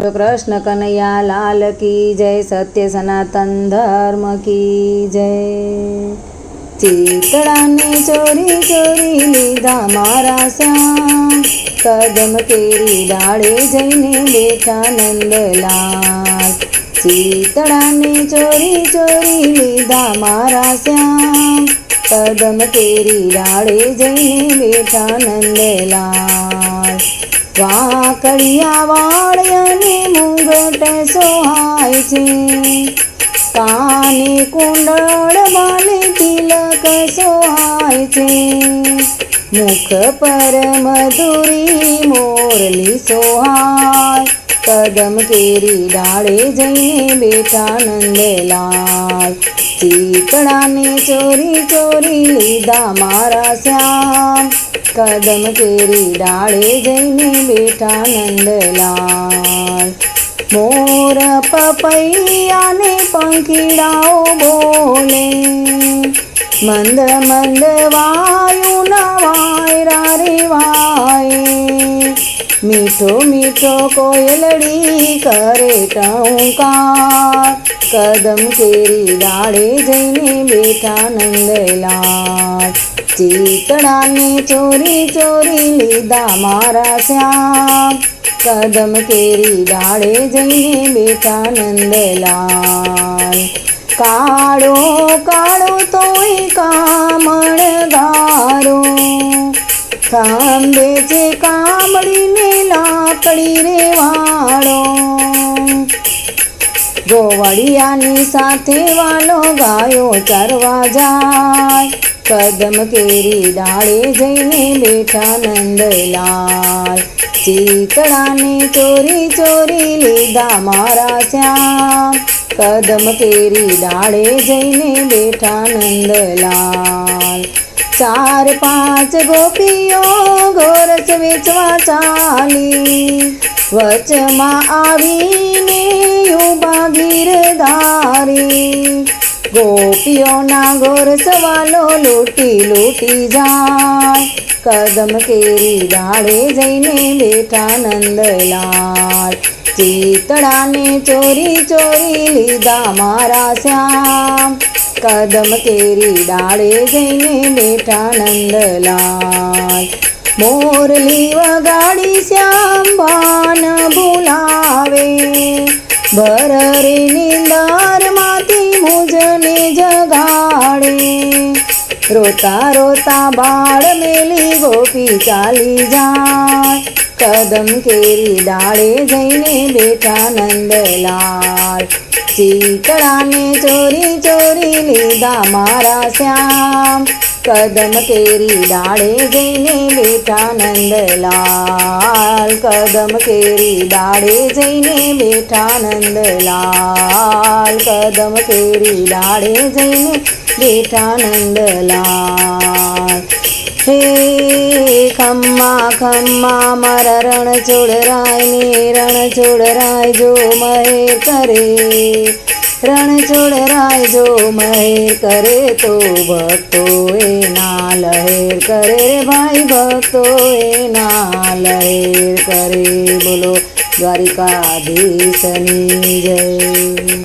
कृष्ण कन्हैया लाल की जय। सत्य सनातन धर्म की जय। चीतड़ा ने चोरी चोरी लीधा मारा श्याम, कदम केरी डाळे जईने बेठा नंदलाल। चीतड़ा ने चोरी चोरी लीधा मारा श्याम, कदम केरी डाळे जईने बेठा नंदलाल। वाकड़िया वाळियाने मुंगट सोहाय छे, काने कुंडळ माले तिलक सोहाय छे। मुख पर मधुरी मोरली सोहाय, कदम केरी डाळे जईने बेठा नंदलाल। चीतड़ा ने चोरी चोरी लीधा मारा श्याम, कदम केरी डाळे जईने बेठा नंदलाल। मोर पपैया ने पंखीड़ाओ बोले, मंद मंद वायु न वायरा रे वाये। मीठो मीठो कोयलड़ी करे टहुकार, कदम केरी डाळे जईने बेठा नंदलाल। चीतड़ा ने चोरी चोरी लीधा मारा श्याम, कदम केरी डाळे जईने बेठा नंदलाल। काळो काळो तोय कामणगारो, खांबे छे कामड़ीने लाकड़ी रे वाळो। गोवड़ियानी साथे वालो गायो चरवा जाय, कदम केरी डाळे जईने बेठा नंदलाल। चीतड़ा ने चोरी चोरी लीधा मारा श्याम, कदम केरी डाळे जईने बेठा नंदलाल। चार पांच गोपीओ गोरस वेचवा चाली, वचमा आवीने उभा गिरधारी। गोपीओना गोरस वालो लूटी लूटी जाय, कदम केरी डाळे जईने बेठा नंदलाल। चीतड़ा ने चोरी चोरी लीधा मारा श्याम, कदम केरी डाळे जईने बेठा नंदलाल। मोरली वगाड़ी श्याम भान भुलावे, भर रे निंदर माथी मुझने जगाड़े। रोता रोता बाळ मेली गोपी चाली जाय, कदम केरी डाळे जईने बेठा नंदलाल। चीतड़ा ने चोरी चोरी लीधा मारा श्याम, कदम केरी डाळे जईने बेठा नंदलाल। कदम केरी डाळे जईने बेठा नंदलाल, कदम केरी डाळे जईने बेठा नंदलाल। हे खम्मा खम्मा मारा रणछोड़राय ने, रणछोड़राय जो महेर करे। रणछोड़राय जो महेर करे तो भक्तो एना लहेर करे रे भाई, भक्तो एना लहेर करे। बोलो द्वारिकाधीशनी जय।